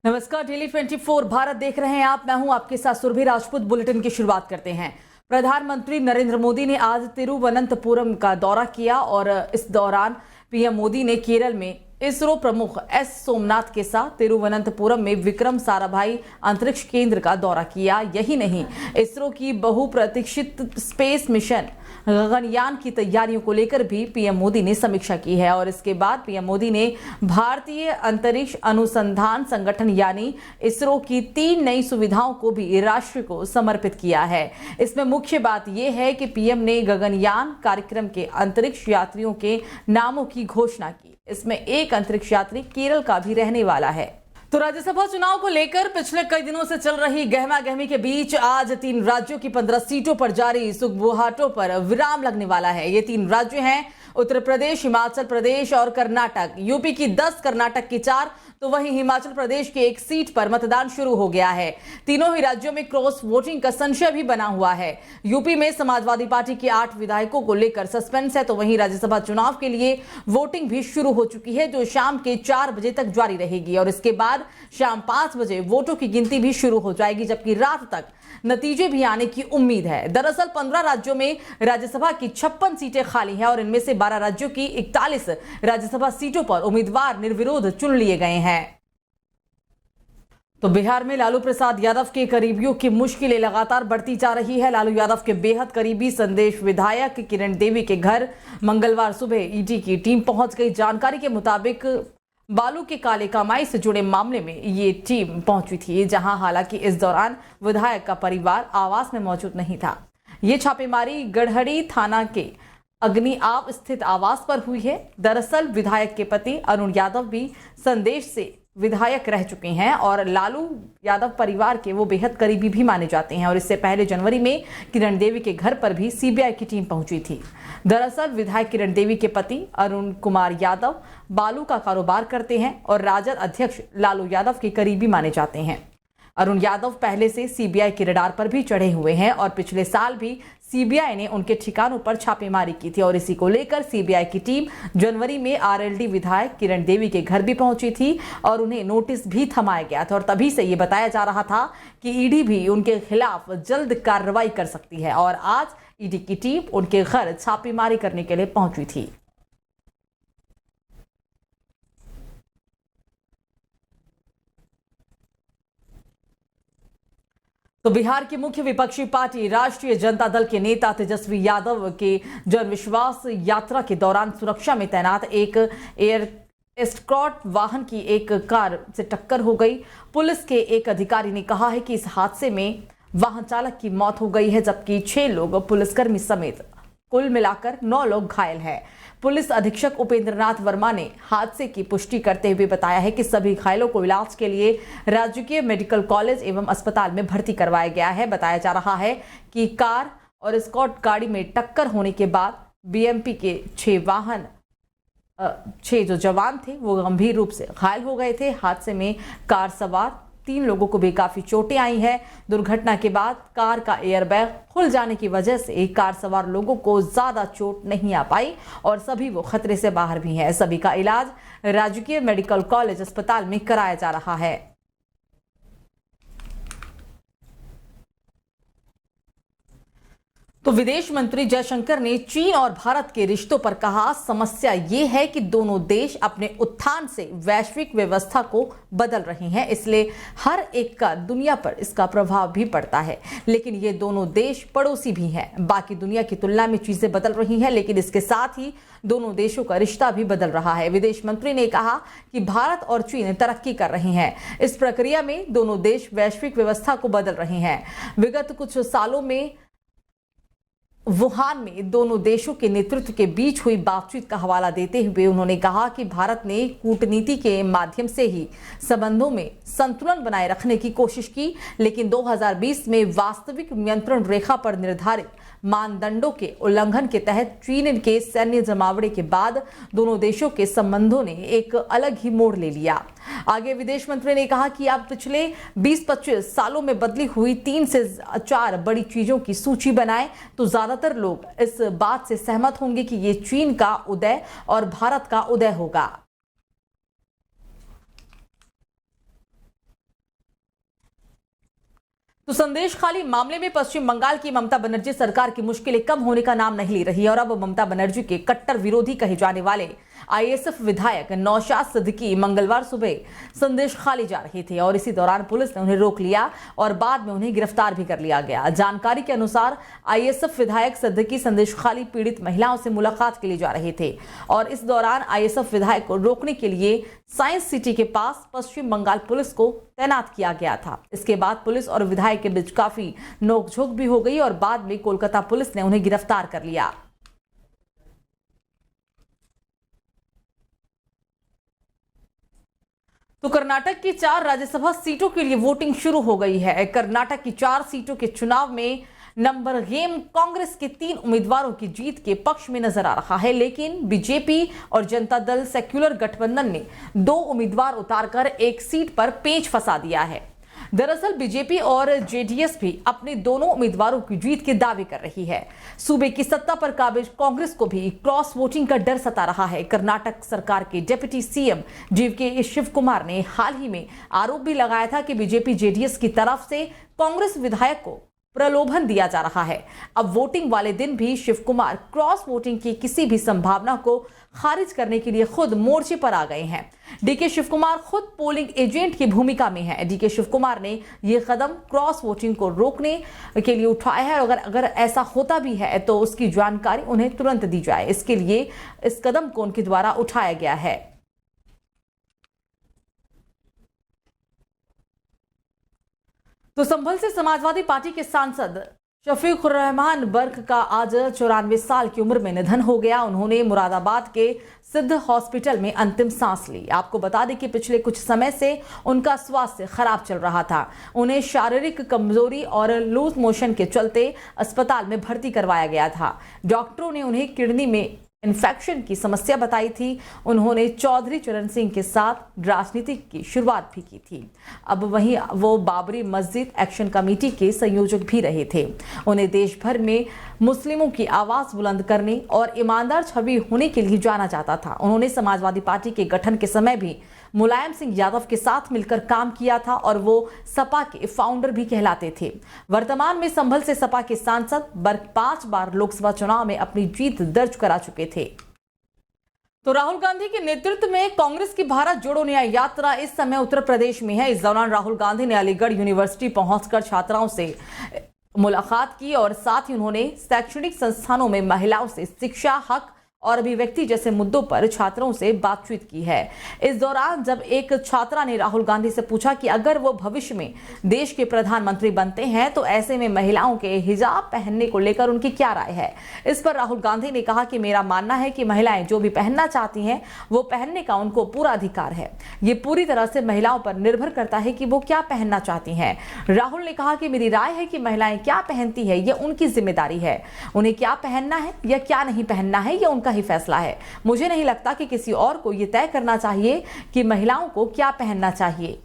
नमस्कार, डेली 24 भारत देख रहे हैं आप। मैं हूं आपके साथ सुरभि राजपूत। बुलेटिन की शुरुआत करते हैं। प्रधानमंत्री नरेंद्र मोदी ने आज तिरुवनंतपुरम का दौरा किया और इस दौरान पीएम मोदी ने केरल में इसरो प्रमुख एस सोमनाथ के साथ तिरुवनंतपुरम में विक्रम साराभाई अंतरिक्ष केंद्र का दौरा किया। यही नहीं, इसरो की बहुप्रतीक्षित स्पेस मिशन गगनयान की तैयारियों को लेकर भी पीएम मोदी ने समीक्षा की है। और इसके बाद पीएम मोदी ने भारतीय अंतरिक्ष अनुसंधान संगठन यानी इसरो की 3 नई सुविधाओं को भी राष्ट्र को समर्पित किया है। इसमें मुख्य बात यह है कि पीएम ने गगनयान कार्यक्रम के अंतरिक्ष यात्रियों के नामों की घोषणा की। इसमें एक अंतरिक्ष यात्री केरल का भी रहने वाला है। तो राज्यसभा चुनाव को लेकर पिछले कई दिनों से चल रही गहमागहमी के बीच आज 3 राज्यों की 15 सीटों पर जारी सुगबुहाटों पर विराम लगने वाला है। ये 3 राज्य हैं उत्तर प्रदेश, हिमाचल प्रदेश और कर्नाटक। यूपी की 10, कर्नाटक की 4, तो वहीं हिमाचल प्रदेश की 1 सीट पर मतदान शुरू हो गया है। तीनों ही राज्यों में क्रॉस वोटिंग का संशय भी बना हुआ है। यूपी में समाजवादी पार्टी के 8 विधायकों को लेकर सस्पेंस है, तो वहीं राज्यसभा चुनाव के लिए वोटिंग भी शुरू हो चुकी है, जो शाम के 4 बजे तक जारी रहेगी और इसके बाद शाम 5 बजे वोटों की गिनती भी शुरू हो जाएगी, जबकि रात तक नतीजे भी आने की उम्मीद है। दरअसल 15 राज्यों में राज्यसभा की 56 सीटें खाली हैं और इनमें से 12 राज्यों की 41 राज्यसभा सीटों पर उम्मीदवार निर्विरोध चुन लिए गए हैं। तो बिहार में लालू प्रसाद यादव के करीबियों की मुश्किलें लगातार बढ़ती जा रही है। लालू यादव के बेहद करीबी संदेश विधायक किरण देवी के घर मंगलवार सुबह ईडी की टीम पहुंच गई। जानकारी के मुताबिक बालू के काले कमाई से जुड़े मामले में ये टीम पहुंची थी, जहां हालांकि इस दौरान विधायक का परिवार आवास में मौजूद नहीं था। ये छापेमारी गढ़हड़ी थाना के अग्नि आप स्थित आवास पर हुई है। दरअसल विधायक के पति अरुण यादव भी संदेश से विधायक रह चुके हैं और लालू यादव परिवार के वो बेहद करीबी भी माने जाते हैं। और इससे पहले जनवरी में किरण देवी के घर पर भी सीबीआई की टीम पहुंची थी। दरअसल विधायक किरण देवी के पति अरुण कुमार यादव बालू का कारोबार करते हैं और राजद अध्यक्ष लालू यादव के करीबी माने जाते हैं। अरुण यादव पहले से सीबीआई के रडार पर भी चढ़े हुए हैं और पिछले साल भी सीबीआई ने उनके ठिकानों पर छापेमारी की थी और इसी को लेकर सीबीआई की टीम जनवरी में आरएलडी विधायक किरण देवी के घर भी पहुंची थी और उन्हें नोटिस भी थमाया गया था। और तभी से ये बताया जा रहा था कि ईडी भी उनके खिलाफ जल्द कार्रवाई कर सकती है और आज ईडी की टीम उनके घर छापेमारी करने के लिए पहुंची थी। तो बिहार की मुख्य विपक्षी पार्टी राष्ट्रीय जनता दल के नेता तेजस्वी यादव के जनविश्वास यात्रा के दौरान सुरक्षा में तैनात एक एयर एस्कॉर्ट वाहन की एक कार से टक्कर हो गई। पुलिस के एक अधिकारी ने कहा है कि इस हादसे में वाहन चालक की मौत हो गई है, जबकि 6 लोग पुलिसकर्मी समेत कुल मिलाकर 9 लोग घायल हैं। पुलिस अधीक्षक उपेंद्र नाथ वर्मा ने हादसे की पुष्टि करते हुए बताया है कि सभी घायलों को इलाज के लिए राजकीय मेडिकल कॉलेज एवं अस्पताल में भर्ती करवाया गया है। बताया जा रहा है कि कार और एस्कॉर्ट गाड़ी में टक्कर होने के बाद बीएमपी के 6 जो जवान थे वो गंभीर रूप से घायल हो गए थे। हादसे में कार सवार 3 लोगों को भी काफी चोटें आई हैं। दुर्घटना के बाद कार का एयरबैग खुल जाने की वजह से कार सवार लोगों को ज्यादा चोट नहीं आ पाई और सभी वो खतरे से बाहर भी हैं। सभी का इलाज राजकीय मेडिकल कॉलेज अस्पताल में कराया जा रहा है। तो विदेश मंत्री जयशंकर ने चीन और भारत के रिश्तों पर कहा, समस्या ये है कि दोनों देश अपने उत्थान से वैश्विक व्यवस्था को बदल रहे हैं, इसलिए हर एक का दुनिया पर इसका प्रभाव भी पड़ता है। लेकिन ये दोनों देश पड़ोसी भी हैं। बाकी दुनिया की तुलना में चीजें बदल रही हैं, लेकिन इसके साथ ही दोनों देशों का रिश्ता भी बदल रहा है। विदेश मंत्री ने कहा कि भारत और चीन तरक्की कर रहे हैं। इस प्रक्रिया में दोनों देश वैश्विक व्यवस्था को बदल रहे हैं। विगत कुछ सालों में वुहान में दोनों देशों के नेतृत्व के बीच हुई बातचीत का हवाला देते हुए उन्होंने कहा कि भारत ने कूटनीति के माध्यम से ही संबंधों में संतुलन बनाए रखने की कोशिश की, लेकिन 2020 में वास्तविक नियंत्रण रेखा पर निर्धारित मानदंडों के उल्लंघन के तहत चीन के सैन्य जमावड़े के बाद दोनों देशों के संबंधों ने एक अलग ही मोड़ ले लिया। आगे विदेश मंत्री ने कहा कि आप पिछले 20-25 सालों में बदली हुई 3 से 4 बड़ी चीजों की सूची बनाएं तो ज्यादातर लोग इस बात से सहमत होंगे कि ये चीन का उदय और भारत का उदय होगा। तो संदेश खाली मामले में पश्चिम बंगाल की ममता बनर्जी सरकार की मुश्किलें कम होने का नाम नहीं ले रही है और अब ममता बनर्जी के कट्टर विरोधी कहे जाने वाले आईएसएफ विधायक नौशाद सिद्दीकी मंगलवार सुबह संदेश खाली जा रहे थे और इसी दौरान पुलिस ने उन्हें रोक लिया और बाद में उन्हें गिरफ्तार भी कर लिया गया। जानकारी के अनुसार आईएसएफ विधायक सिद्दीकी संदेश खाली पीड़ित महिलाओं से मुलाकात के लिए जा रहे थे और इस दौरान आईएसएफ विधायक को रोकने के लिए साइंस सिटी के पास पश्चिम बंगाल पुलिस को तैनात किया गया था। इसके बाद पुलिस और विधायक के बीच काफी नोकझोंक भी हो गई और बाद में कोलकाता पुलिस ने उन्हें गिरफ्तार कर लिया। तो कर्नाटक की 4 राज्यसभा सीटों के लिए वोटिंग शुरू हो गई है। कर्नाटक की 4 सीटों के चुनाव में नंबर गेम कांग्रेस के 3 उम्मीदवारों की जीत के पक्ष में नजर आ रहा है, लेकिन बीजेपी और जनता दल सेक्युलर गठबंधन ने 2 उम्मीदवार उतारकर एक सीट पर पेंच फंसा दिया है। दरअसल बीजेपी और जेडीएस भी अपने दोनों उम्मीदवारों की जीत के दावे कर रही है। सूबे की सत्ता पर काबिज कांग्रेस को भी क्रॉस वोटिंग का डर सता रहा है। कर्नाटक सरकार के डिप्टी सीएम डीके शिव कुमार ने हाल ही में आरोप भी लगाया था कि बीजेपी जेडीएस की तरफ से कांग्रेस विधायक को प्रलोभन दिया जा रहा है। अब वोटिंग वाले दिन भी शिव कुमार क्रॉस वोटिंग की किसी भी संभावना को खारिज करने के लिए खुद मोर्चे पर आ गए हैं। डीके शिव कुमार खुद पोलिंग एजेंट की भूमिका में है। डीके शिव कुमार ने यह कदम क्रॉस वोटिंग को रोकने के लिए उठाया है और अगर ऐसा होता भी है तो उसकी जानकारी उन्हें तुरंत दी जाए। इसके लिए इस कदम को उनके द्वारा उठाया गया है। तो संभल से समाजवादी पार्टी के सांसद शफीकुर रहमान बर्क का आज 94 साल की उम्र में निधन हो गया। उन्होंने मुरादाबाद के सिद्ध हॉस्पिटल में अंतिम सांस ली। आपको बता दें कि पिछले कुछ समय से उनका स्वास्थ्य खराब चल रहा था। उन्हें शारीरिक कमजोरी और लूज मोशन के चलते अस्पताल में भर्ती करवाया गया था। डॉक्टरों ने उन्हें किडनी में इन्फेक्शन की समस्या बताई थी। उन्होंने चौधरी चरण सिंह के साथ राजनीति की शुरुआत भी की थी। अब वहीं वो बाबरी मस्जिद एक्शन कमेटी के संयोजक भी रहे थे। उन्हें देश भर में मुस्लिमों की आवाज बुलंद करने और ईमानदार छवि होने के लिए जाना जाता था। उन्होंने समाजवादी पार्टी के गठन के समय भी मुलायम सिंह यादव के साथ मिलकर काम किया था और वो सपा के फाउंडर भी कहलाते थे। वर्तमान में संभल से सपा के सांसद बर्क 5 बार लोकसभा चुनाव में अपनी जीत दर्ज करा चुके थे। तो राहुल गांधी के नेतृत्व में कांग्रेस की भारत जोड़ो न्याय यात्रा इस समय उत्तर प्रदेश में है। इस दौरान राहुल गांधी ने अलीगढ़ यूनिवर्सिटी पहुंचकर छात्राओं से मुलाकात की और साथ ही उन्होंने शैक्षणिक संस्थानों में महिलाओं से शिक्षा, हक और अभिव्यक्ति जैसे मुद्दों पर छात्रों से बातचीत की है। इस दौरान जब एक छात्रा ने राहुल गांधी से पूछा कि अगर वो भविष्य में देश के प्रधानमंत्री बनते हैं तो ऐसे में महिलाओं के हिजाब पहनने को लेकर उनकी क्या राय है। इस पर राहुल गांधी ने कहा कि मेरा मानना है कि महिलाएं जो भी पहनना चाहती हैं वो पहनने का उनको पूरा अधिकार है। ये पूरी तरह से महिलाओं पर निर्भर करता है कि वो क्या पहनना चाहती हैं। राहुल ने कहा कि मेरी राय है कि महिलाएं क्या पहनती है ये उनकी जिम्मेदारी है। उन्हें क्या पहनना है या क्या नहीं पहनना है ये उनका ही फैसला है। मुझे नहीं लगता कि किसी और को यह तय करना चाहिए कि महिलाओं को क्या पहनना चाहिए।